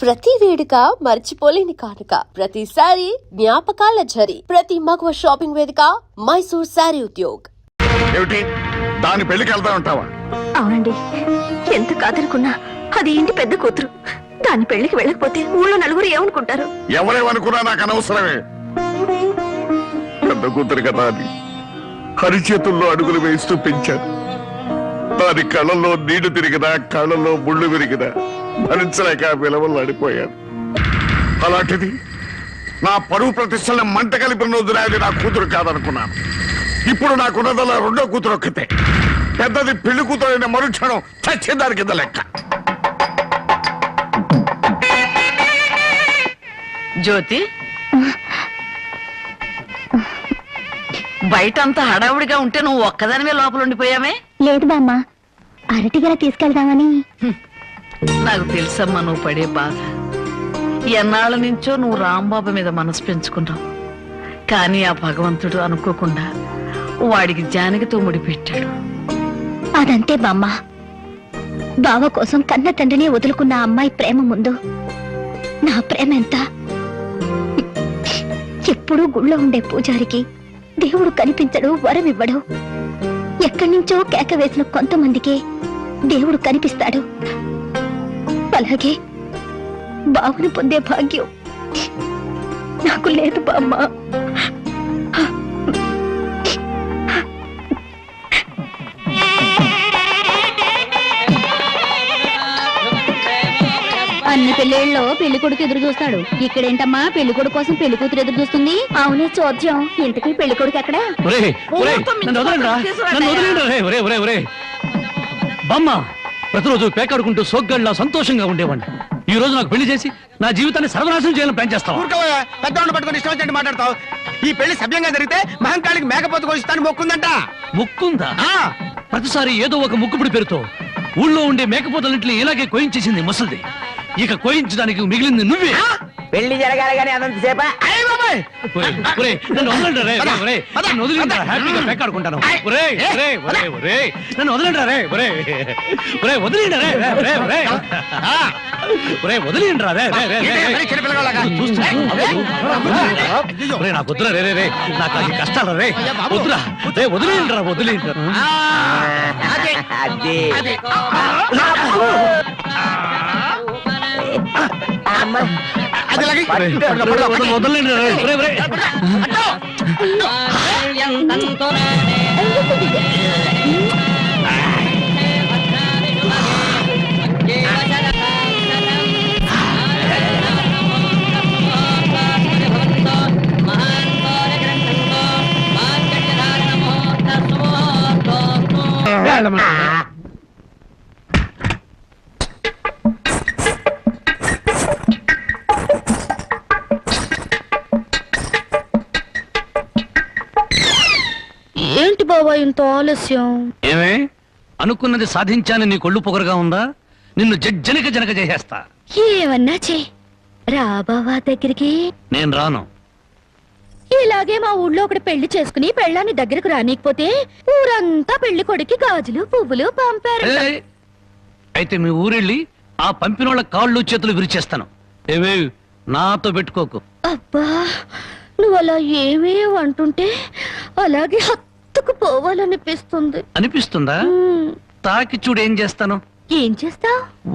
ప్రతి వేడుక మర్చిపోలేని కానుక, ప్రతిసారి జ్ఞాపకాల ఝరి, ప్రతి మగవ షాపింగ్ వేదిక మైసూర్ శారీ ఉద్యోగ్. ఏమిటి దాని పెళ్లికి వెళ్తా ఉంటావా? అవునండి, ఎంత కాదనుకున్నా అది ఇంటి పెద్ద కూతురు. దాని పెళ్లికి వెళ్ళకపోతే ఊళ్ళో నలుగురు ఏమనుకుంటారు? ఎవరేమనుకున్నా నాకు అనవసరమే. పెద్ద కూతురు కదా అని హరిచేతుల్లో అడుగులు వేస్తూ పెంచాను. దాని కళ్ళల్లో నీళ్లు తిరిగినా, కళ్ళల్లో ముళ్ళు విరిగినా భరించలేక విలవల్లాడిపోయాను. అలాంటిది నా పరువు ప్రతిష్టలను మంట కలిపిన వదిలేది నా కూతురు కాదనుకున్నాను. ఇప్పుడు నాకున్నదల్లా రెండో కూతురు ఒక్కతే. పెద్దది పెళ్లి కూతురు అయిన మరుక్షణం చచ్చేదాని కింద లెక్క. జ్యోతి, బయటంతా హడావుడిగా ఉంటే నువ్వు ఒక్కదానివే లోపల ఉండిపోయామే? లేదు బామ్మ, అరటిగల తీసుకెళ్దామని. నాకు తెలుసమ్మా నువ్వు పడే బాధ. ఎన్నాళ్ళ నుంచో నువ్వు రాంబాబు మీద మనసు పెంచుకున్నావు. కానీ ఆ భగవంతుడు అనుకోకుండా వాడికి జానకితో ముడిపెట్టాడు. అదంతే బామ్మ. బావ కోసం కన్న తండ్రిని వదులుకున్న అమ్మాయి ప్రేమ ముందు నా ప్రేమ ఎంత? ఎప్పుడూ గుళ్ళో ఉండే పూజారికి దేవుడు కనిపించడు, వరం ఇవ్వడు. ఎక్కడి నుంచో కేక వేసిన కొంతమందికే దేవుడు కనిపిస్తాడు. అలాగే బావును పొందే భాగ్యం నాకు లేదు బామ్మ. అన్ని పెళ్లిళ్ళలో పెళ్లి కొడుకు ఎదురు చూస్తాడు. ఇక్కడేంటమ్మా పెళ్లి కొడుకు కోసం పెళ్లి కూతురు ఎదురు చూస్తుంది? అవునే చోద్యం. ఇంతకీ పెళ్లి కొడుకు ఎక్కడ? బామ్మ, ప్రతిరోజు పేకాడుకుంటూ సోగ్గాడిలా సంతోషంగా ఉండేవాడిని. ఈ రోజు నాకు పెళ్లి చేసి నా జీవితాన్ని సర్వనాశనం చేయాలని ప్లాన్ చేస్తావు. పెద్దవాళ్ళు పట్టుకుని ఇష్టం వచ్చినట్టు మాట్లాడతావు. ఈ పెళ్లి సభ్యంగా జరిగితే మహంకాళికి మేకపోతు కోసిస్తాను మొక్కుందంట. ముక్కుందా? ప్రతిసారి ఏదో ఒక ముక్కుపుడి పేరుతో ఊళ్ళో ఉండే మేకపోతలన్నింటినీ ఇలాగే కోయించేసింది ముసలిది. ఇక కోయించడానికి మిగిలింది నువ్వే. పెళ్లి జరగాలి కానీ అదంతసేపా? నన్ను వదలండి రే, నన్ను వదిలిండ్రా, హ్యాపీగా పేకాడుకుంటాను. నన్ను వదలండి రే, వదిలిండ్రా రే, నాకు వద్దురా రే, రే నాకు అది కష్టాలు రే, వద్దురా రే, వదిలిండ్రా. వదలండి రే. ఏంటి బాబా ఇంత ఆలస్యం? ఏమే అనుకున్నది సాధించాలని నీ కొళ్ళు పొగరుగా ఉందా? నిన్ను జనక చేసేస్తా. ఏమన్నా చే రా బావా దగ్గరికి. నేను రాను. ఇలాగే మా ఊళ్ళో ఒకటి పెళ్లి చేసుకుని పెళ్ళాన్ని దగ్గరకు రానికపోతే ఊరంతా పెళ్లి కొడుకి గాజులు పువ్వులు పంపారు. అయితే మీ ఊరెళ్ళి ఆ పంపినోళ్ళ కాళ్ళు చేతులు విరిచేస్తాను. ఏవే నాతో పెట్టుకోకు. అబ్బా, నువ్వు అలా ఏమే అంటుంటే అలాగే హత్తుకు పోవాలనిపిస్తుంది. అనిపిస్తుందా? తాకి చూడు ఏం చేస్తాను. ఏం చేస్తా?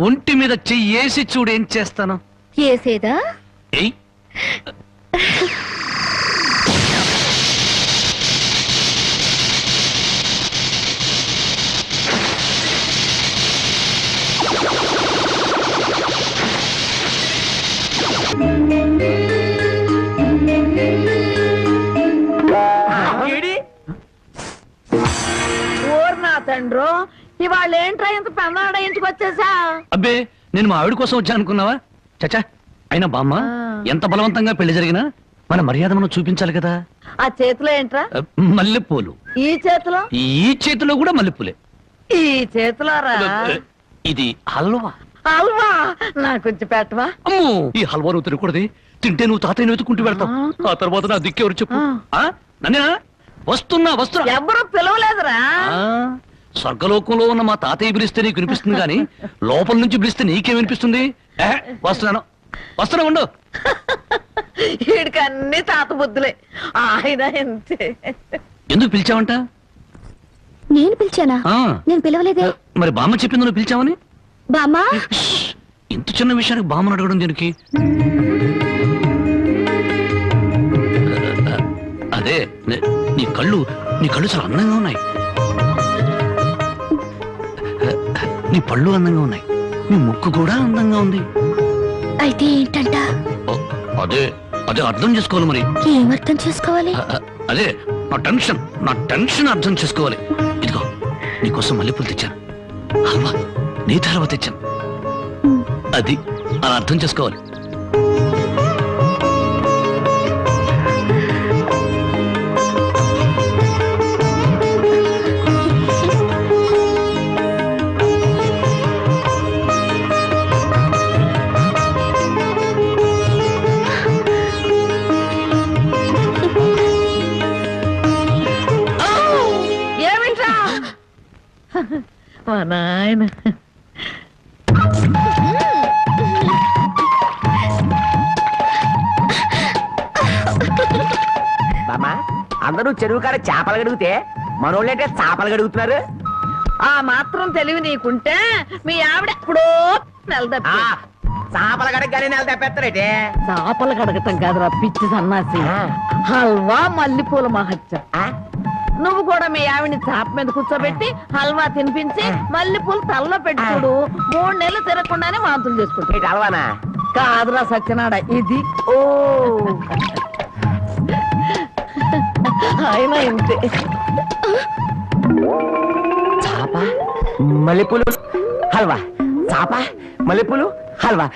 ఒంటి మీద చెయ్యేసి చూడు ఏం చేస్తాను. ఏసేదా? ఏయ్, తండ్రో, ఇవాళ ఏంట్రా ఇంత పెన్నాడ ఇంటికి వచ్చేసా? అబ్బే, నేను మా ఆవిడ కోసం వచ్చా అనుకున్నావా? చచ్చా, అయినా బామ్మ ఎంత బలవంతంగా పెళ్లి జరిగినా మన మర్యాద మనం చూపించాలి కదా. ఆ చేతిలో ఏంట్రా? మల్లెపూలు. ఈ చేతిలో? ఈ చేతిలో కూడా మల్లెపూలే. ఈ చేతిలో రా. ఇది హల్వా. హల్వా నాకు కొంచెం పెట్టవా? అమ్మో, ఈ హల్వా నువ్వు తినకూడదు. తింటే నువ్వు తాతయ్యను వెతుకుంటూ వెళ్తావు. ఆ తర్వాత నా దిక్కెవరు చెప్పు. నన్నేనా? వస్తున్నా. ఎవరు పిలవలేదురా. స్వర్గలోకంలో ఉన్న మా తాతయ్య పిలిస్తే నీకు వినిపిస్తుంది గాని లోపల నుంచి పిలిస్తే నీకే వినిపిస్తుంది. వస్తున్నాను. వస్తున్నా ఉండు. వీడికి అన్ని తాత బుద్ధులే. ఆయన అంతే. ఎందుకు పిలిచావంట? నేను పిలిచానా? నేను పిలవలేదే. మరి బామ్మ చెప్పింది నువ్వు పిలిచావని. బామ్మా, ఇంత చిన్న విషయానికి బామ్మను అడగడం దీనికి? అదే నీ కళ్ళు చాలా అందంగా ఉన్నాయి. నీ పళ్ళు అందంగా ఉన్నాయి. నీ ముక్కు కూడా అందంగా ఉంది. అయితే ఏంటంట? అదే అదే అర్థం చేసుకోవాలి. మరి ఏమర్థం చేసుకోవాలి? అదే నా టెన్షన్ అర్థం చేసుకోవాలి. ఇదిగో నీకోసం మల్లెపూలు తెచ్చాను, హల్వా నీతి హల్వా తెచ్చాను. అది అలా అర్థం చేసుకోవాలి. ఏమిట్రా మా నాయన. బామ్మా, అందరూ చెరువు కాడ చేపలు గడుగుతే మనోళ్ళంటే చేపలు గడుగుతున్నారు. ఆ మాత్రం తెలివి నీకుంటే మీ ఆవిడ ఎప్పుడో నెలదప్పి. చేపల గడగానే నెల తప్పేస్తారేటే. చేపలు కడగటం కాదురా పిచ్చి సన్నాసి. హల్వా మల్లెపూల మహత్యం. నువ్వు కూడా మీ ఆవిడ్ని చాప మీద కూర్చోబెట్టి హల్వా తినిపించి మల్లెపూలు తలలో పెట్టి చూడు. 3 నెలలు తిరగకుండానే వాంతులు చేసుకుంటా. హల్వానా? కాదురా సత్యనాడ, ఇది. ఓ ఆయన ఇంతే. చాప మల్లెపూలు హల్వా, చాప మల్లెపూలు హల్వా.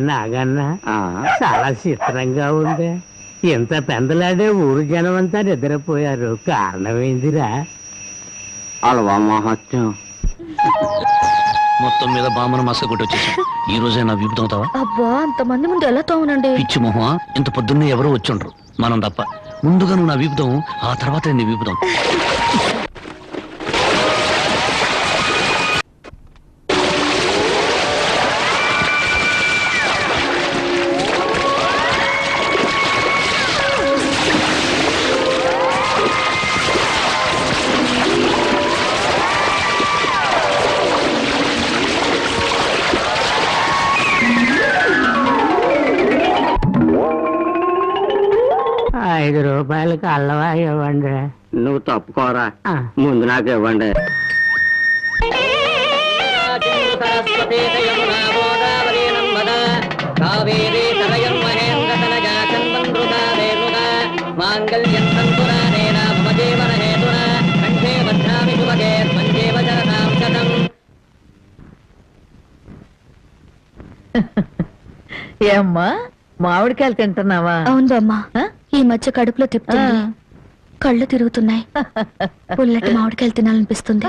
నాగన్న చాలా చిత్రంగా ఉంది. ఎంత పెందలాడే ఊరు జనం అంతా నిద్రపోయారు. కారణమైందిరా హల్వా మహత్యం. మొత్తం మీద బామ్మను మసక కొట్టి వచ్చేసాం. ఈ రోజే నా వీపు తోముతావా? అబ్బా, అంతమంది ముందు ఎలా తోమనండి? పిచ్చి మొహమా, ఇంత పొద్దున్నే ఎవరో వచ్చుండ్రు, మనం తప్ప. ముందుగా నువ్వు నా వీపుదాం, ఆ తర్వాత నీ వీపుదాం. రూపాయలకి అల్లవా ఇవ్వండి. నువ్వు తప్పుకోరా, ముందు నాకు ఇవ్వండి. ఏమ్మా, మామిడికాయలు తింటున్నావా? అవును బామ్మా, ఈ మధ్య కడుపులో తిప్పుతుంది, కళ్ళు తిరుగుతున్నాయి. పుల్లటి మామిడికాయలు తినాలనిపిస్తుంది.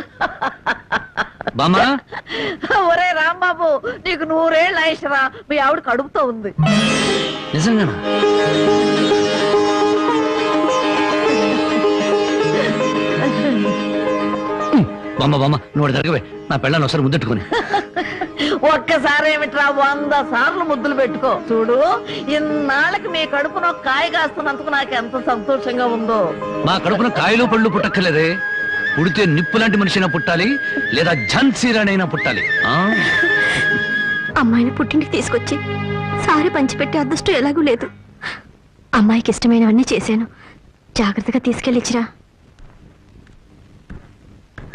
ఒరే రాంబాబు, నీకు 100 ఏళ్ళు ఆయుష్రా. మీ ఆవిడ కడుపుతో ఉంది. నిజంగానా? బామ్మ నువ్వు జరగవే, నా పెళ్ళాన్ని ఒకసారి ముద్దెట్టుకుని. ఒక్కసారి ఏమిట్రా, 100 సార్లు ముద్దులు పెట్టుకో. చూడు, ఇన్నాళ్ళకి మీ కడుపున కాయ కాస్తున్నందుకు నాకు ఎంత సంతోషంగా ఉందో. మా కడుపున కాయలు పళ్ళు పుట్టక్కర్లేదే, పుడితే నిప్పు లాంటి మనిషినా పుట్టాలి, లేదా ఝాన్సీరాణైనా పుట్టాలి. అమ్మాయిని పుట్టింటికి తీసుకొచ్చి సారి పంచిపెట్టే అదృష్టం ఎలాగూ లేదు. అమ్మాయికి ఇష్టమైనవన్నీ చేశాను. జాగ్రత్తగా తీసుకెళ్ళిచ్చిరా.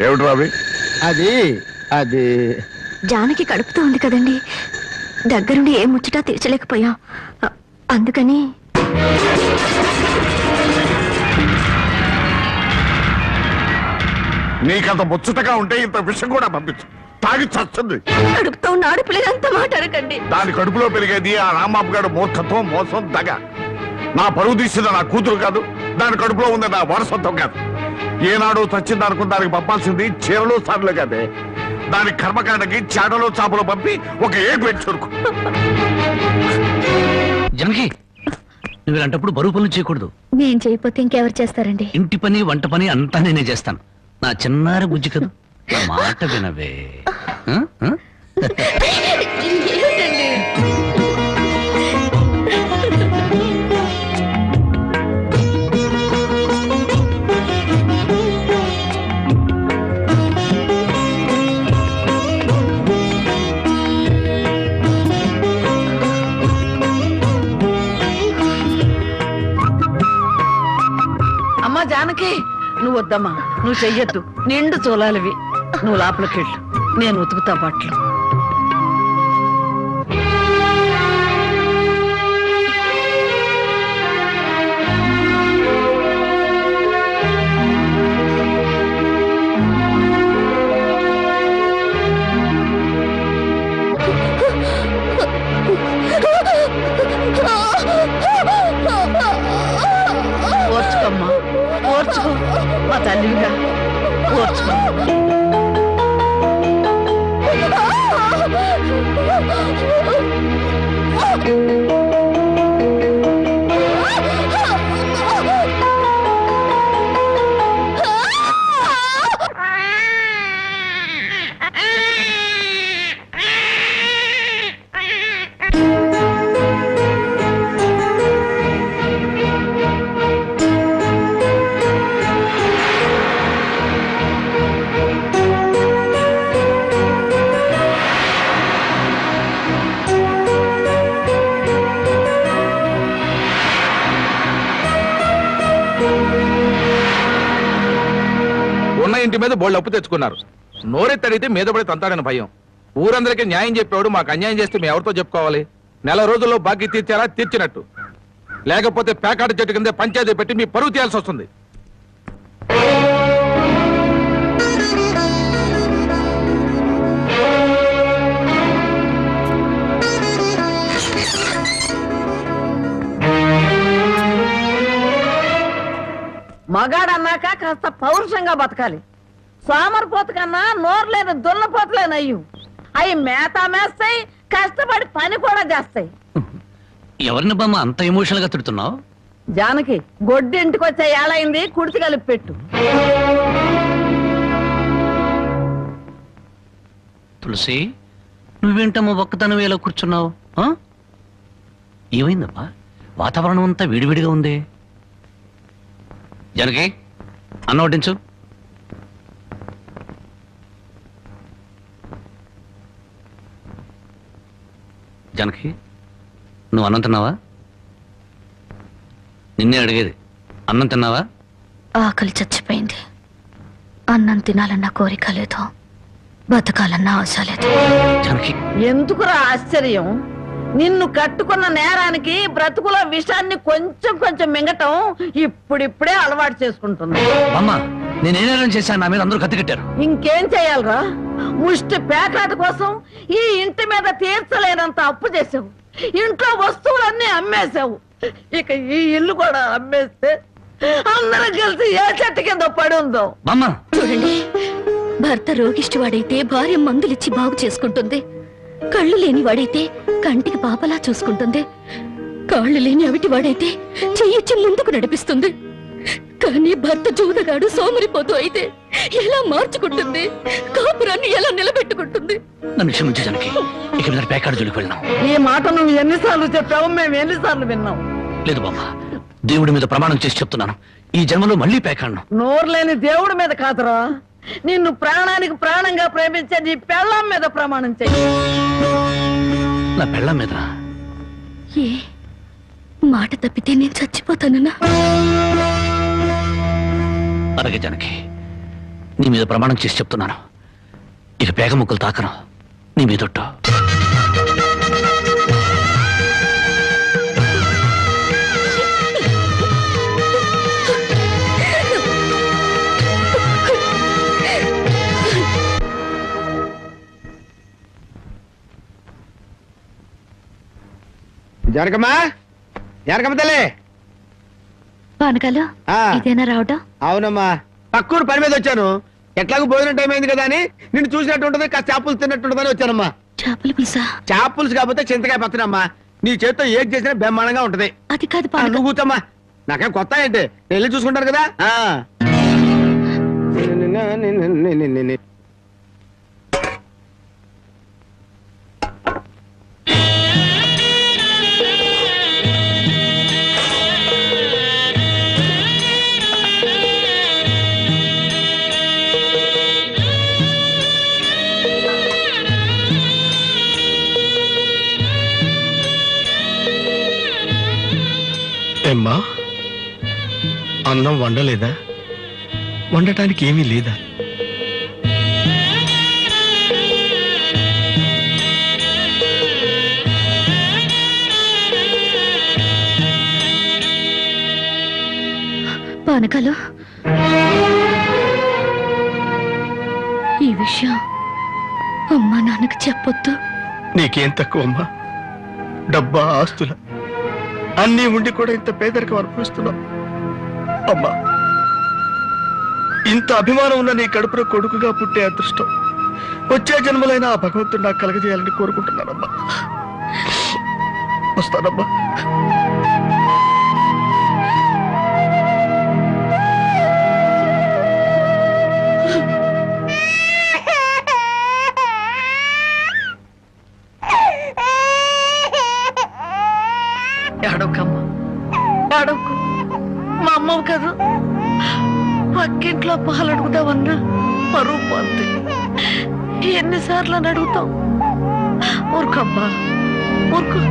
ఏమిటి రావి? అది జానకి కడుపుతో ఉంది కదండి, దగ్గరుండి ఏ ముచ్చటా తీర్చలేకపోయాం. అందుకని నీకంత ముచ్చటగా ఉంటే ఇంత విషయం కూడా పంపించు, తాగి చస్తుంది. కడుపుతో ఉన్న ఆడపిల్లలంతా మాట్లాడకండి. దాని కడుపులో పెరిగేది ఆ రాంబాబు గారు మూర్ఖత్వం, మోసం, దగ. నా పరువు తీసిన నా కూతురు కాదు, దాని కడుపులో ఉంది నా వారసత్వం కాదు. ఏనాడు చచ్చింది అనుకున్న దానికి పంపాల్సింది చీరలు సార్లు కదే. దాని కర్మకాండకి చాటలో చాపలు పంపి ఒక ఏడు పెట్టి చూరుకు. జనకి నువ్వు ఇలాంటప్పుడు బరువు పనులు చేయకూడదు. నేను చేయకపోతే ఇంకెవరు చేస్తారండి? ఇంటి పని వంట పని అంతా నేనే చేస్తాను. నా చిన్నారి బుజ్జి కదా, నా మాట వినవే. ఆ? ఆ? అమ్మా జానకి, నువ్వు వద్దమ్మా, నువ్వు చెయ్యొద్దు. నిండు చూలాలివి. నువ్వు లోపలికి వెళ్ళు, నేను ఉతుకుతా బట్టలు. ఓర్చుకోమ్మా, ఓర్చుకో. మా తల్లిగా ఓర్చుకో. ఉన్న ఇంటి మీద బోళ్ళు అప్పు తెచ్చుకున్నారు. నోరెత్తడితే మీద పడి తంతాడని భయం. ఊరందరికీ న్యాయం చెప్పేవాడు మాకు అన్యాయం చేస్తే మేము ఎవరితో చెప్పుకోవాలి? నెల రోజుల్లో బాకీ తీర్చారా? తీర్చినట్టు. లేకపోతే పేకాట చెట్టు కింద పంచాయతీ పెట్టి మీ పరువు తీయాల్సి వస్తుంది. మగాడన్నాక కాస్త పౌరుషంగా బతకాలి. సోమరిపోతు కన్నా నోరులేని దున్నపోతులేనయ్యు. అవి మేత మేస్తాయి, కష్టపడి పని కూడా చేస్తాయి. ఎవరిని బామ్మ అంత ఎమోషనల్ గా తిడుతున్నావు? జానకి, గొడ్డి ఇంటికి వచ్చే ఏళైంది, కుడితి కలిపి పెట్టు. తులసి, నువ్వేంటమ్మా ఒక్కతనం ఎలా కూర్చున్నావు? ఆ? ఏమైందమ్మా? వాతావరణం అంతా వేడివేడిగా ఉంది. జనకి, అన్నం వడ్డించు. జనకి, నువ్వు అన్నం తిన్నావా? నిన్నే అడిగేది. అన్నం తిన్నావా? ఆకలి చచ్చిపోయింది. అన్నం తినాలన్న కోరిక లేదు, బతకాలన్న ఆశ లేదు. జనకి, ఎందుకురా ఆశ్చర్యం? నిన్ను కట్టుకున్న నేరానికి బ్రతుకుల విషాన్ని కొంచెం కొంచెం మింగటం ఇప్పుడిప్పుడే అలవాటు చేసుకుంటుంది. అమ్మా, నేనేం చేశాను? నా మీద అందరూ కత్తి కట్టారు. ఇంకేం చెయ్యాలరా? ముష్టి పేకాట కోసం ఈ ఇంటి మీద తీర్చలేనంత అప్పు చేసావు. ఇంట్లో వస్తువులన్నీ అమ్మేశావు. ఇక ఈ ఇల్లు కూడా అమ్మేస్తే అందరం కలిసి ఏ చెట్టు కింద పడి ఉందో. చూడండి, భర్త రోగిష్టి వాడైతే భార్య మందులిచ్చి బాగు చేసుకుంటుంది. కళ్ళు లేని వాడైతే కంటికి పాపలా చూసుకుంటుంది. కాళ్ళు లేని అవిటి వాడైతే చెయ్యిచ్చి ముందుకు నడిపిస్తుంది. కానీ భర్త జూదగాడు సోమరిపోతూ అయితే ఎలా మార్చుకుంటుంది? కాపురాన్ని ఎలా నిలబెట్టుకుంటుంది? నన్ను క్షమించు జనకి, ఇక మీద పేకాడు జోలికి వెళ్ళాం. ఈ మాట నువ్వు ఎన్నిసార్లు చెప్పావు, మేము ఎన్నిసార్లు విన్నాం. లేదు బామ్మ, దేవుడి మీద ప్రమాణం చేసి చెప్తున్నాను, ఈ జన్మలో మళ్ళీ పేకాడను. నోరు లేని దేవుడి మీద కాదురా, నిన్ను ప్రాణానికి ప్రాణంగా ప్రేమించే నీ పెళ్ళాం మీద ప్రమాణం చెయ్యి. నా పెళ్ళాం మీద? ఏ మాట తప్పితే నేను చచ్చిపోతానన్నా? అలాగే జనకి, నీ మీద ప్రమాణం చేసి చెప్తున్నాను, ఇక పేగ ముక్కలు తాకను. నీ మీదొట్టు. జనకమ్మా, జనకమ్మ తల్లి. పానకాలు ఆ. ఇదేనా రావటం? అవునమ్మా, పక్కూరు పని మీద వచ్చాను. ఎట్లాగో భోజనం టైం అయింది కదా అని నిన్ను చూసినట్టు ఉంటుంది, కాస్త చేపలు తిన్నట్టుంటుందని వచ్చానమ్మా. చేపల పులుసా? చేపలుసు కాకపోతే చింతకాయ పచ్చడమ్మా. నీ చేత్తో ఏది చేసినా బ్రహ్మాండంగా ఉంటది. అది కాదు ఆ, నువ్వు కూర్చోమ్మా. నాకేం కొత్త ఏంటి, నేను వెళ్ళి చూసుకుంటాను కదా. ఏమ్మా, అన్నం వండలేదా? వండటానికి ఏమీ లేదా? పానకాలు, ఈ విషయం అమ్మా నాన్నకు చెప్పొద్దు. నీకేం తక్కువ అమ్మా? డబ్బా, ఆస్తుల అన్నీ ఉండి కూడా ఇంత పేదరికం అనుభవిస్తున్నావు. అమ్మా, ఇంత అభిమానం ఉన్న నీ కడుపులో కొడుకుగా పుట్టే అదృష్టం వచ్చే జన్మలైనా ఆ భగవంతుడు నాకు కలగజేయాలని కోరుకుంటున్నానమ్మా. వస్తానమ్మా. ఏడవకమ్మా, ఏడవకు. మా అమ్మవు కదా, పక్కింట్లో పాలు అడుగుదామన్నా పరువు పోద్ది. ఎన్నిసార్లు అని అడుగుతావు? ఊరుకమ్మా, ఊరుకు.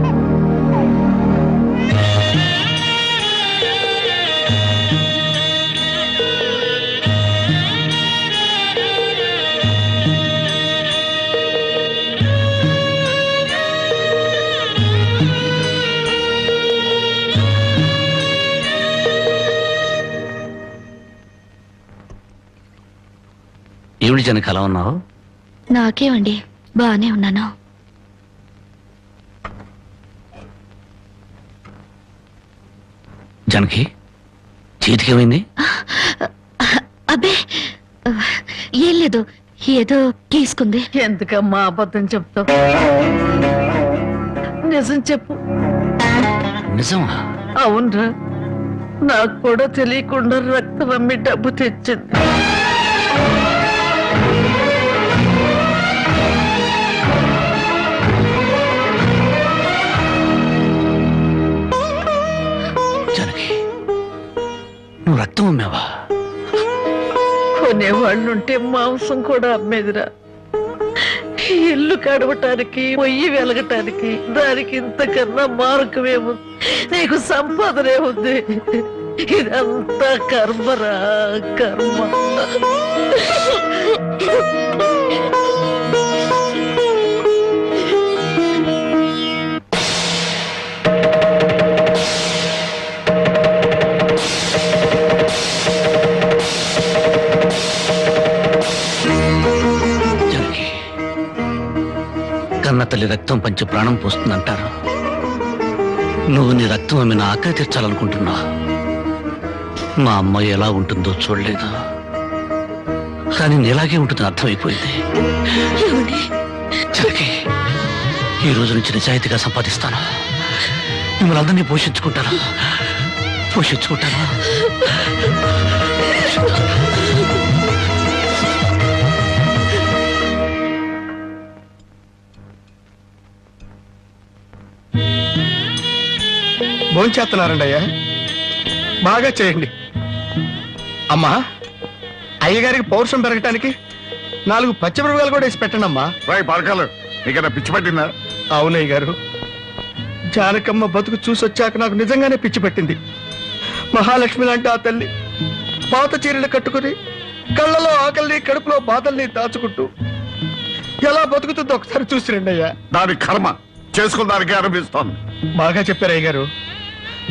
ఏమిటి జనకి అలా ఉన్నావు? నాకేమండి, బానే ఉన్నాను. జనకి చేతికేమైంది? అబ్బే, ఏం లేదు, ఏదో గీసుకుంది. ఎందుకమ్మా అబద్ధం చెప్తావు? నిజం చెప్పు. నిజమా? అవునరా, నాకు కూడా తెలియకుండా రక్తం అమ్మి డబ్బు తెచ్చింది. జనకి, నువ్వు రక్తం అమ్మావా? కొనేవాళ్ళుంటే మాంసం కూడా అమ్మేదిరా. ఇల్లు కడవటానికి, పొయ్యి వెలగటానికి దానికి ఇంతకన్నా మార్గమేముంది? నీకు సంపాదనే ఉంది. ఇదంతా కర్మరా, కర్మ. కన్న తల్లి రక్తం పంచి ప్రాణం పోస్తుందంటారు. నువ్వు నీ రక్తం అమ్మిన ఆకలి తీర్చాలనుకుంటున్నా. మా అమ్మాయి ఎలా ఉంటుందో చూడలేదు, కానీ నీలాగే ఉంటుందని అర్థమైపోయింది. జనకి, ఈ రోజు నుంచి నిజాయితీగా సంపాదిస్తాను. మిమ్మల్ని అందరినీ పోషించుకుంటాను. భోంచేస్తున్నారండి అయ్యా, బాగా చేయండి. అమ్మా, అయ్యగారికి పౌరుషం పెరగటానికి 4 పచ్చిమిరపకాయలు కూడా వేసి పెట్టండి అమ్మా. రాయ్ పరకాలు, నీకన్నా పిచ్చి పట్టిందా? అవునయ్య గారు, జానకమ్మ బతుకు చూసొచ్చాక నాకు నిజంగానే పిచ్చి పట్టింది. మహాలక్ష్మి లాంటి ఆ తల్లి పాత చీరలు కట్టుకుని కళ్ళలో ఆకలిని, కడుపులో బాధల్ని దాచుకుంటూ ఎలా బతుకుతుందో ఒకసారి చూసిరండి అయ్యా. దాని కర్మ చేసుకున్న దానికి అనిపిస్తోంది. బాగా చెప్పారు అయ్య గారు.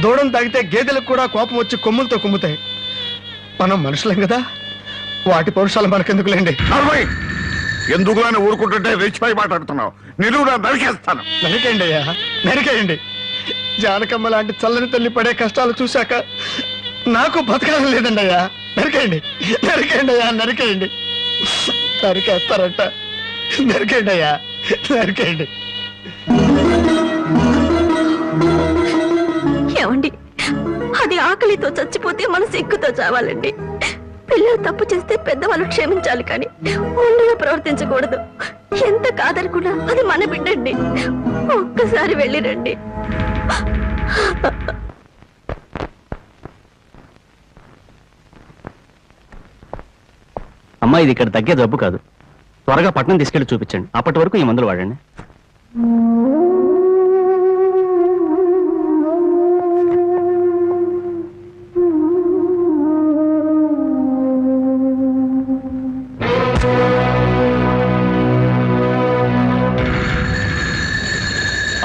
దూడం తాగితే గేదెలకు కూడా కోపం వచ్చి కొమ్ములతో కుమ్ముతాయి. మనం మనుషులం కదా, వాటి పౌరుషాలు మనకెందుకులేండి. ఎందుకు అని ఊరుకుంటుంటే రెచ్చిపోయి మాట్లాడుతున్నావు. నిలువునా నరికేస్తాను. నరికేయండి అయ్యా, నరికేయండి. జానకమ్మ లాంటి చల్లని తల్లి పడే కష్టాలు చూశాక నాకు బతకాలని లేదండి అయ్యా. నరికేయండి, నరికేయండి అయ్యా, నరికేయండి. నరికేస్తారంట. నరికేయండి అయ్యా, నరికేయండి. ఏమండి, అది ఆకలితో చచ్చిపోతే మనసు ఎక్కుతో చావాలండి. పిల్లలు తప్పు చేస్తే పెద్దవాళ్ళు క్షమించాలి, కానీ ముందుగా ప్రవర్తించకూడదు. ఎంత కాదనుకున్నా అది మన బిడ్డండి. ఒక్కసారి వెళ్ళిరండి. అమ్మా, ఇది ఇక్కడ తగ్గే జబ్బు కాదు. త్వరగా పట్నం తీసుకెళ్లి చూపించండి. అప్పటి వరకు ఈ మందులు వాడండి.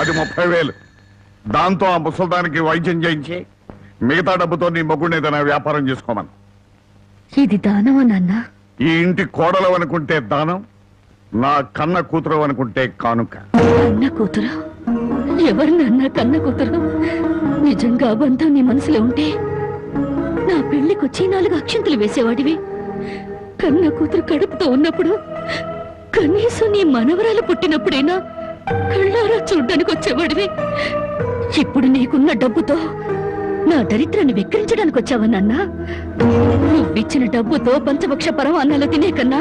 అది 30,000. దాంతో ఆ ముసల్దానికి వైద్యం చేయించి మిగతా డబ్బుతో నీ మొగ్గుని ఏదైనా వ్యాపారం చేసుకోమను. ఇది దానమా నాన్న? ఈ ఇంటి కోడలు అనుకుంటే దానం, నా కన్న కూతురు అనుకుంటే కానుక. కన్న కూతురు? ఎవరు నాన్న కన్న కూతురు? నిజంగా బంధం నీ మనసులో ఉంటే నా పెళ్లికొచ్చి 4 అక్షంతలు వేసేవాడివి. కన్న కూతురు కడుపుతో ఉన్నప్పుడు, కనీసం నీ మనవరాలు పుట్టినప్పుడైనా కళ్ళారా చూడ్డానికి వచ్చేవాడివి. ఇప్పుడు నీకున్న డబ్బుతో నా దరిద్రాన్ని వెక్కిరించడానికి వచ్చావా నాన్న? నువ్విచ్చిన డబ్బుతో పంచభక్ష పరమాన్నాలు తినే కన్నా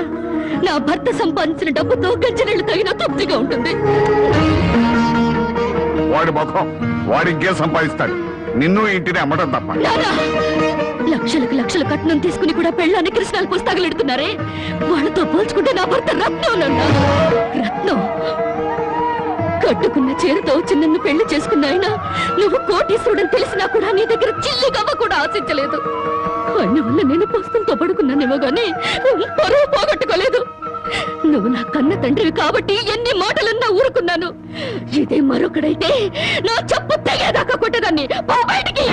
నా భర్త సంపాదించిన డబ్బుతో గంజనీళ్లు తగిన తృప్తిగా ఉంటుంది. వాడి ముఖం, వాడి ఇంకే సంపాదిస్తాడు. నిన్ను ఇంటిని అమ్మటం తప్ప. లక్షలకు లక్షలు కట్నం తీసుకుని కూడా పెళ్ళాన్ని కృష్ణాలు పుస్తకాలెడుతున్నారే, వాళ్ళతో పోల్చుకుంటే నా భర్త రత్నం నాన్న. రత్నం. కట్టుకున్న చీరతో వచ్చి నన్ను పెళ్లి చేసుకున్నాయినా నువ్వు కోటీశ్వరుడని తెలిసినా కూడా నీ దగ్గర చిల్లి గవ్వ కూడా ఆశించలేదు. ఆయన వల్ల నేను పుస్తకంతో పడుకున్నానేమో గానీ పరువు పోగొట్టుకోలేదు. నువ్వు నా కన్న తండ్రివి కాబట్టి ఎన్ని మాటలన్నా ఊరుకున్నాను. ఇదే మరొకడైతే నా చెప్పు తెగేదాకా కొట్టేదాన్ని. పో బయటికి.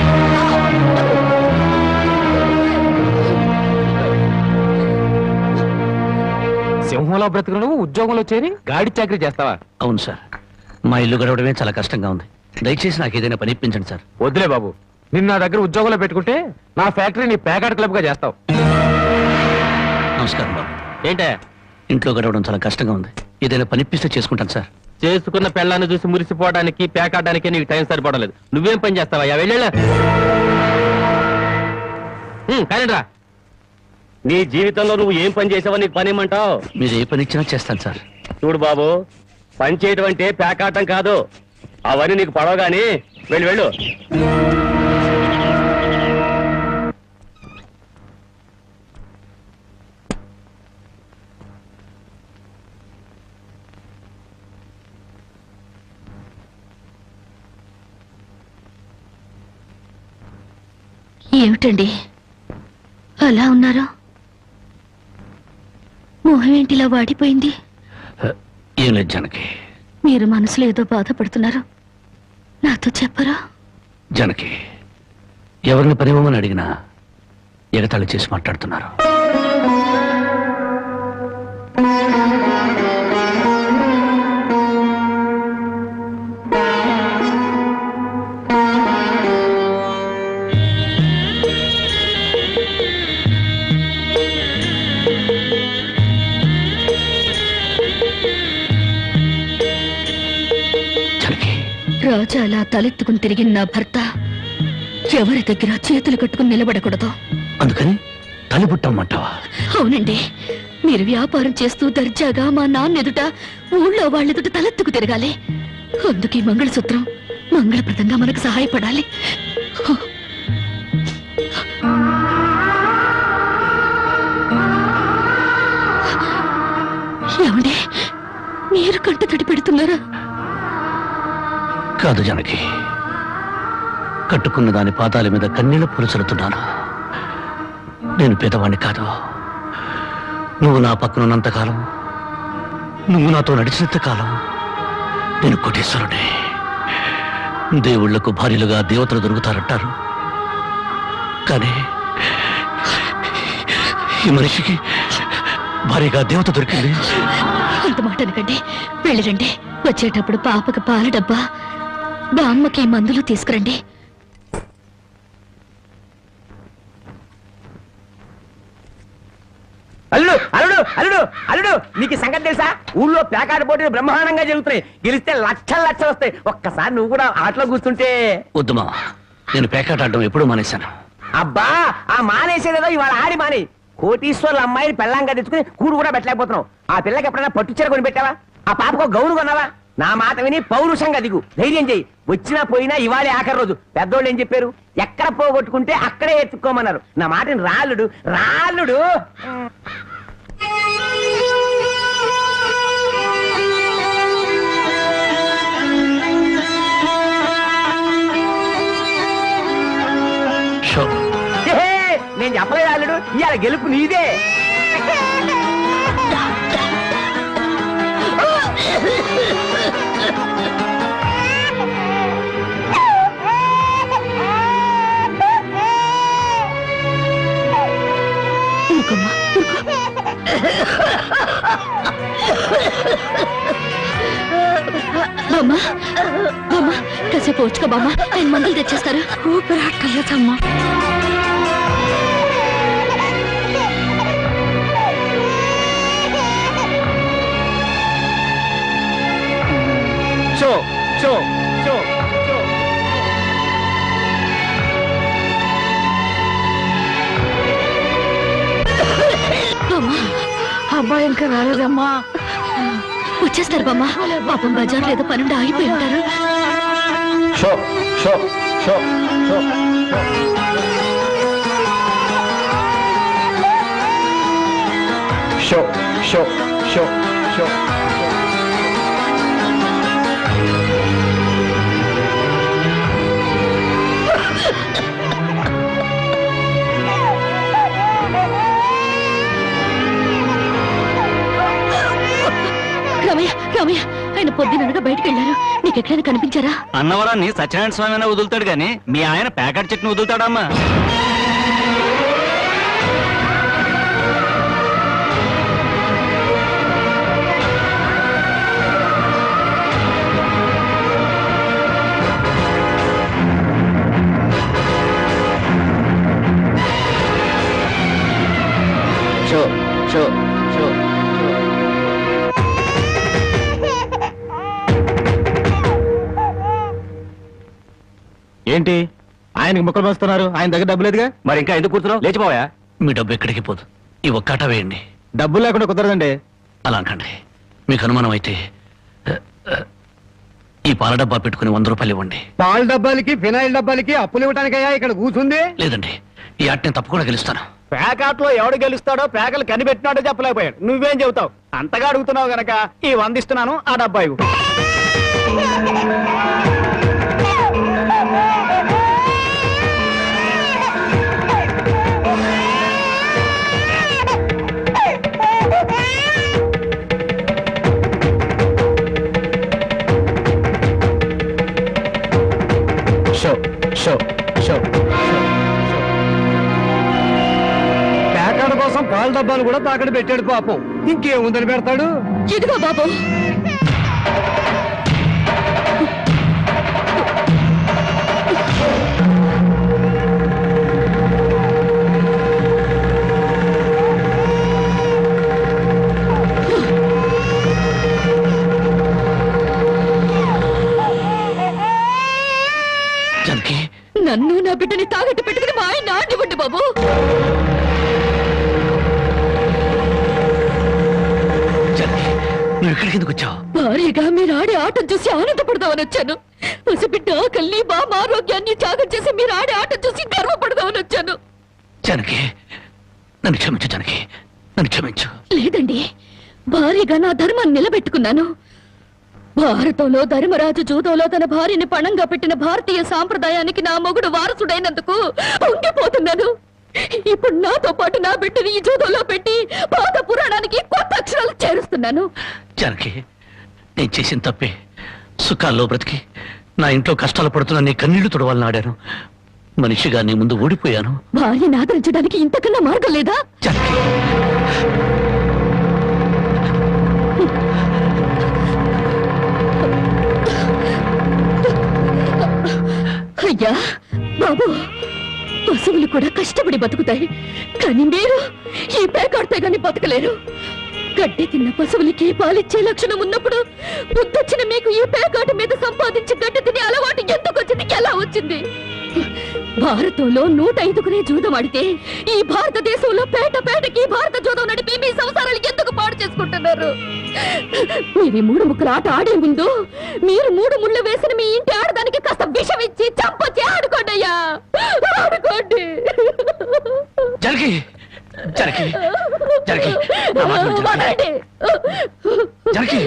సింహంలో బ్రతుకును ఉద్యోగంలో చేరి గాడి చాకరీ చేస్తావా? అవును సార్, మా ఇల్లు గడవడమే చాలా కష్టంగా ఉంది. దయచేసి నాకు ఏదైనా పని ఇప్పించండి సార్. వద్దులే బాబు, నిన్న నా దగ్గర ఉద్యోగంలో పెట్టుకుంటే నా ఫ్యాక్టరీని ప్యాకాట్ క్లబ్ గా చేస్తావు. నమస్కారం బాబు. ఏంటే ఇంట్లో గడవడం చాలా కష్టంగా ఉంది. ఏదైనా పని ఇప్పిస్తే చేసుకుంటాను సార్. చేసుకున్న పెళ్ళాన్ని చూసి మురిసిపోవడానికి ప్యాకాటానికి నీకు టైం సరిపోవడం. నువ్వేం పని చేస్తావా? వెళ్ళా కానీ రా. నీ జీవితంలో నువ్వు ఏం పని చేసావో నీకు పని ఏమంటావు? మీరు ఏ పని ఇచ్చినా చేస్తాను సార్. చూడు బాబు, పని చేయడం అంటే ప్యాకాటం కాదు. అవన్నీ నీకు పడవగాని వెళ్ళు వెళ్ళు. ఏమిటండి అలా ఉన్నారు? మొహం ఏంటిలా వాడిపోయింది? ఏం లేదు జానకి. మీరు మనసులో ఏదో బాధపడుతున్నారు, నాతో చెప్పరా? జానకి, ఎవరిని పనివ్వమని అడిగినా ఎగతాళి చేసి మాట్లాడుతున్నారు. రాజా అలా తలెత్తుకుని తిరిగిన నా భర్త ఎవరి దగ్గర చేతులు కట్టుకుని నిలబడకూడదు. అందుకని తలిపుట్టమ్మంటావా? అవునండి, మీరు వ్యాపారం చేస్తూ దర్జాగా మా నాన్న ఎదుట, ఊళ్ళో వాళ్ళెదుట తలెత్తుకు తిరగాలి. అందుకే మంగళసూత్రం మంగళప్రదంగా మనకు సహాయపడాలి. ఏమండి, మీరు కంట తడి పెడుతున్నారా? కాదు జానకి, కట్టుకున్న దాని పాదాల మీద కన్నీళ్లు పులుచలుతున్నాను. నేను పేదవాణ్ణి కాదు. నువ్వు నా పక్కన ఉన్నంతకాలం, నువ్వు నాతో నడిచినంత కాలం నేను కోటేశ్వరుడే. దేవుళ్లకు భార్యలుగా దేవతలు దొరుకుతారంటారు, కానీ ఈ మనిషికి భార్యగా దేవత దొరికింది. అంత మాట అనకండి, వెళ్ళిరండి. వచ్చేటప్పుడు పాపకు పాల డబ్బా, బామ్మకి మందులు తీసుకురండి. అల్లుడు అల్లుడు నీకు ఈ సంగతి తెలుసా? ఊళ్ళో పేకాట పోటీలు బ్రహ్మాండంగా జరుగుతున్నాయి. గెలిస్తే లక్షలు లక్షలు వస్తాయి. ఒక్కసారి నువ్వు కూడా ఆటలో కూర్చుంటే. వద్దు మామ, నేను పేకాట ఆడడం ఎప్పుడూ మానేశాను. అబ్బా ఆ మానేసేదేదో ఇవాళ ఆడి మాని. కోటీశ్వర్ల అమ్మాయిని పెళ్ళంగా తెచ్చుకుని కూడు కూడా పెట్టలేకపోతున్నావు. ఆ పిల్లకి ఎప్పుడైనా పట్టు చీర కొని పెట్టావా? ఆ పాపకు గౌను కొన్నావా? నా మాట విని పౌరుషంగా దిగు, ధైర్యం చెయ్యి. వచ్చినా పోయినా ఇవాళే ఆఖరి రోజు. పెద్దోళ్ళు ఏం చెప్పారు? ఎక్కడ పోగొట్టుకుంటే అక్కడే ఎత్తుక్కోమన్నారు. నా మాటని రాళ్ళుడు రాళ్ళుడు. నేను చెప్పలేదు అల్లుడు, ఇవాళ గెలుపు నీదే. బామ్మ బామ్మ కాసేపు వచ్చుకో బామ్మ, ఆయన మందులు తెచ్చేస్తారు. ఊపిరాట్లేదమ్మా. షో షో షో షో. అబ్బాయి ఇంకా రాలేదమ్మా. వచ్చేస్తారు బామ్మ. పాపం బజార్లో ఏదో పనుండి ఆగిపోయి ఉంటారు. Show show show show. Show show show show. Ramayya Ramayya, ఆయన పొద్దుననగా బయటకు వెళ్ళారు. నీకు ఎక్కడైనా కనిపించారా? అన్నవరాన్ని సత్యనారాయణ స్వామి అయినా వదులుతాడు గాని మీ ఆయన ప్యాకెట్ చెట్టును వదులుతాడమ్మా. Show show show. ఏంటి ఆయనకి ముక్కలు పంచుతున్నారు? ఆయన దగ్గర డబ్బు లేదుగా, మరి ఇంకా ఎందుకు కూర్చున్నావు? లేచిపోయా. మీ డబ్బు ఎక్కడికి పోదు, ఈ ఒక్కట వేయండి. డబ్బులు లేకుండా కుదరదండి. అలా అనకండి. మీకు అనుమానం అయితే ఈ పాల డబ్బా పెట్టుకుని 100 రూపాయలు ఇవ్వండి. పాల డబ్బాలకి ఫినాయిల్ డబ్బాలకి అప్పులు ఇవ్వటానికయ్యా ఇక్కడ కూర్చుంది? లేదండి, ఈ ఆట నేను తప్పకుండా గెలుస్తాను. పేకాట్లో ఎవడు గెలుస్తాడో పేకలు కనిపెట్టినాడో చెప్పలేకపోయాడు. నువ్వేం చెబుతావు? అంతగా అడుగుతున్నావు గనక ఈ 100 ఇస్తున్నాను, ఆ డబ్బా ఇవ్వు. Show show show. పేకాడ కోసం పాల డబ్బాలు కూడా తాకడ పెట్టాడు పాపం. ఇంకేముందని పెడతాడు? ఇదిగో బాబు. జానకి, నన్ను నా బిడ్డని తాగట్టు పెట్టుకుని మా ఆయన ఆడివ్వండి బాబు. జానకి, నువ్వు ఇక్కడికి ఎందుకు వచ్చావు? భారీగా మీరు ఆడే ఆటం చూసి ఆనందపడదామని వచ్చాను. పసిబిడ్డ ఆకలిని బామ్మ ఆరోగ్యాన్ని త్యాగం చేసి మీరు ఆడే ఆటం చూసి గర్వపడదామని వచ్చాను. జానకి, నన్ను క్షమించు. జానకి, నన్ను క్షమించు. లేదండి, భారీగా నా ధర్మాన్ని నిలబెట్టుకున్నాను. భారతంలో ధర్మరాజు జూదంలో తన భార్యని పణంగా పెట్టిన భారతీయ సాంప్రదాయానికి నా మొగుడు వారసుడైనందుకు పొంగిపోతున్నాను. ఇప్పుడు నాతో పాటు నా బిడ్డని ఈ జూదంలో పెట్టి పాత పురాణానికి కొత్త అక్షరాలు చేరుస్తున్నాను. జానకి, నేను చేసిన తప్పే. సుఖాల్లో బ్రతికి నా ఇంట్లో కష్టాలు పడుతున్నా నీ కన్నీళ్లు తుడవాలని ఆడాను. మనిషిగా నీ ముందు ఓడిపోయాను. భార్యని ఆదరించడానికి ఇంతకన్నా మార్గం లేదా? జానకి, అయ్యా బాబు, పశువులు కూడా కష్టపడి బతుకుతాయి, కానీ మీరు ఈ పేకాడితే గాని బతకలేరు. గడ్డి తిన్న పశువులకి పాలిచ్చే లక్షణం ఉన్నప్పుడు బుద్ధొచ్చిన మీకు ఈ పేకాట మీద సంపాదించి గడ్డి తినే అలవాటు ఎందుకు వచ్చింది, ఎలా వచ్చింది? భారతంలో 105నే జూదం ఆడితే ఈ భారతదేశంలో పేట పేటకి భారత జూదం నడిపి మీ సంసారాలు ఎందుకు పాడు చేసుకుంటున్నారు? మీరు ఈ 3 ముక్కల ఆట ఆడే ముందు మీరు 3 ముళ్ళు వేసిన మీ ఇంటి ఆడదానికి కాస్త విషం ఇచ్చి చంపొచ్చి ఆడుకోండి అయ్యా, ఆడుకోండి. జరగి జరగి జరగి నా మాట విను, వదలండి. జరగి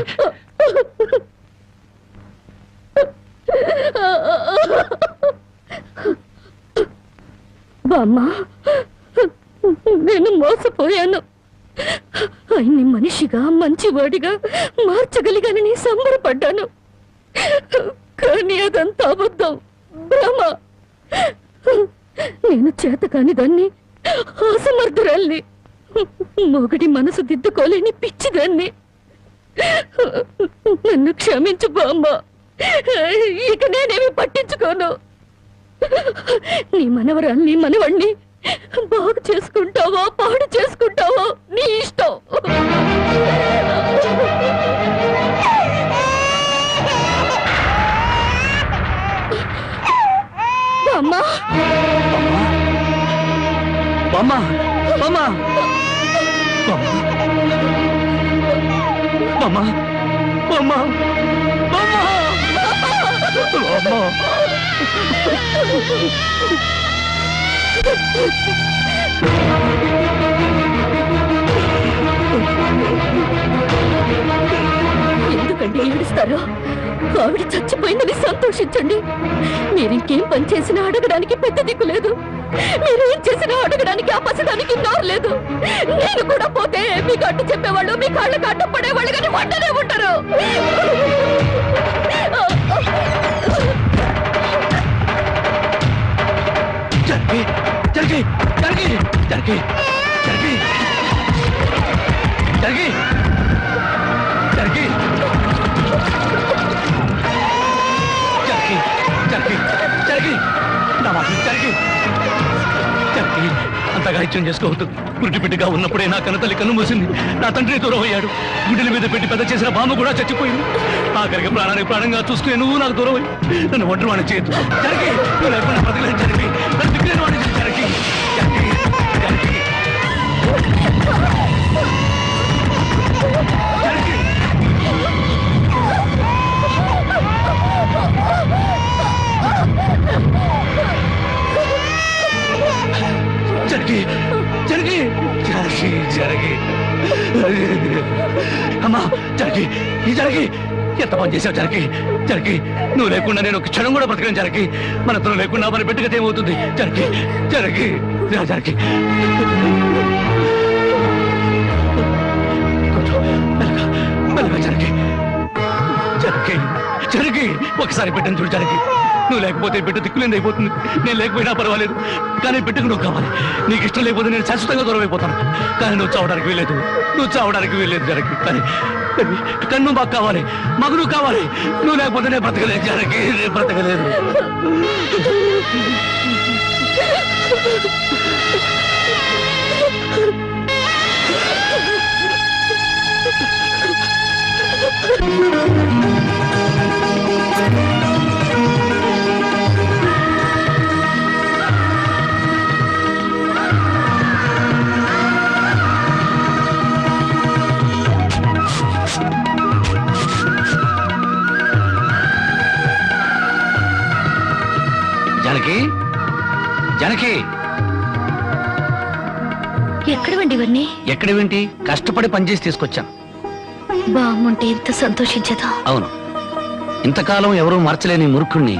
బామ్మ, నేను మోసపోయాను. ఆయన్ని మనిషిగా మంచివాడిగా మార్చగలిగానని సంబరపడ్డాను. కానీ అదంతా అబద్ధం, భ్రమ. నేను చేతకాని దాన్ని, అసమర్థురాల్ని, మొగడి మనసు దిద్దుకోలేని పిచ్చిదాన్ని. నన్ను క్షమించు బామ్మ, ఇక నేనేమి పట్టించుకోను. నీ మనవరాల్ని మనవణ్ణి బాగు చేసుకుంటావో పాడు చేసుకుంటావో నీ ఇష్టం. అమ్మా బామ్మ బామ్మ బామ్మ బామ్మ బామ్మ ఎందుకండి ఏడుస్తారు? ఆవిడ చచ్చిపోయిందని సంతోషించండి. మీరింకేం పని చేసినా అడగడానికి పెద్ద దిక్కు లేదు. మీరేం చేసినా అడగడానికి ఆ పసడానికి నోరు లేదు. నేను కూడా పోతే మీకు అడ్డు చెప్పేవాళ్ళు, మీ కాళ్ళకి అడ్డు పడేవాళ్ళు కానీ వంటనే ఉంటారు. జరగి జరగి జరగి జరగి జరగి జరగి జరగి జరగి జరగి జరగి నా మాట జరగి జరగి అంతగా ఇచ్చం చేసుకోవద్దు. గుడ్డి బిడ్డగా ఉన్నప్పుడే నా కన్నతల్లి కన్ను మూసింది. నా తండ్రి దూరం అయ్యాడు. గుడ్డల మీద పెట్టి పెద్ద చేసిన బామ్మ కూడా చచ్చిపోయింది. ఆఖరికి ప్రాణానికి ప్రాణంగా చూసుకునే నువ్వు నాకు దూరం అయ్యి నన్ను ఒంటరి వాడిని చేయొద్దు. జరిగి నువ్వు లేకుండా బతకలేదు. జరిగి నన్ను దిక్కులేని వాడిని చేసి జరిగి జరిగి జరిగి జరిగి జరిగి జరిగి జరిగి అమ్మా జరిగి ఈ జరిగి ఎంత పని చేసావు జరిగి జరిగి నువ్వు లేకుండా నేను ఒక క్షణం కూడా బతకను జరిగి మన ఇద్దరు లేకుండా మన బిడ్డగతే ఏమవుతుంది జరిగి జరిగి జరిగి మెల్లగా జరిగి జరిగి జరిగి ఒకసారి బిడ్డను చూడు జరిగి నువ్వు లేకపోతే బిడ్డ దిక్కులేని అయిపోతుంది. నేను లేకపోయినా పర్వాలేదు కానీ బిడ్డకు నువ్వు కావాలి. నీకు ఇష్టం లేకపోతే నేను శాశ్వతంగా దూరం అయిపోతాను. కానీ నువ్వు చావడానికి వీలేదు, నువ్వు చావడానికి వీలేదు జరగి. కానీ నువ్వు మాకు కావాలి, మాకు నువ్వు కావాలి. నువ్వు లేకపోతే నేను బ్రతకలేదు జరగి, నేను బ్రతకలేదు. జానకి జానకి ఎక్కడవండి ఇవన్నీ? ఎక్కడేంటి? కష్టపడి పనిచేసి తీసుకొచ్చాను. బామ్ముంటే ఎంత సంతోషించదా? అవును, ఇంతకాలం ఎవరూ మార్చలేని మూర్ఖుణ్ణి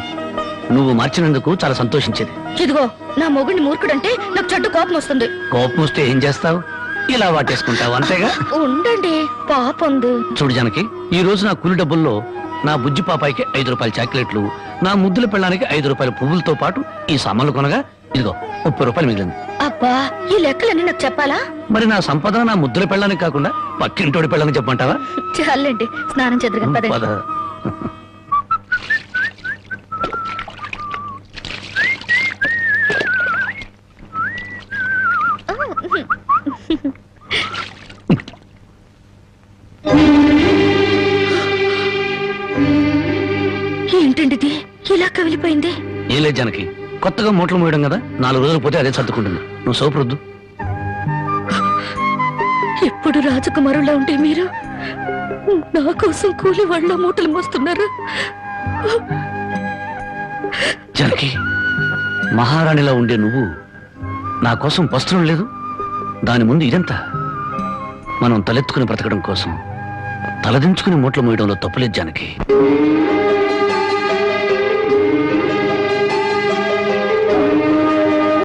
నువ్వు మార్చినందుకు చాలా సంతోషించేది. ఇదిగో నా మొగుడిని మూర్ఖుడంటే నాకు చెడ్డ కోపం వస్తుంది. కోపం వస్తే ఏం చేస్తావు? ఇలా వాటేసుకుంటావు అంతేగా. ఉండండి, పాపందు. చూడు జానకి, ఈ రోజు నా కూలి డబ్బుల్లో నా బుజ్జి పాపాయికి 5 రూపాయల చాక్లెట్లు, నా ముద్దుల పెళ్ళానికి 5 రూపాయల పువ్వులతో పాటు ఈ సామాన్లు కొనగా ఇదిగో 30 రూపాయలు మిగిలింది. అబ్బా, ఈ లెక్కలన్నీ నాకు చెప్పాలా? మరి నా సంపద నా ముద్దుల పెళ్ళానికి కాకుండా పక్కింటోడి పెళ్ళానికి చెప్పమంటావా? చాలండి, స్నానం చేద్దరు పదండి. పద. ఇలా కవిలిపోయింది? ఏం లేదు జానకి, కొత్తగా మూటలు మోయడం కదా, 4 రోజులు పోతే అదే సర్దుకుంటుంది. నువ్వు సోపరొద్దు. ఎప్పుడు రాజకుమారులా ఉంటే మీరు నా కోసం కూలి వాళ్ళ మూటలు మోస్తున్నారు. జానకి, మహారాణిలా ఉండే నువ్వు నా కోసం వస్త్రం లేదు, దాని ముందు ఇదంతా. మనం తలెత్తుకుని బ్రతకడం కోసం తలదించుకుని మూటలు మోయడంలో తప్పులేదు జానకి.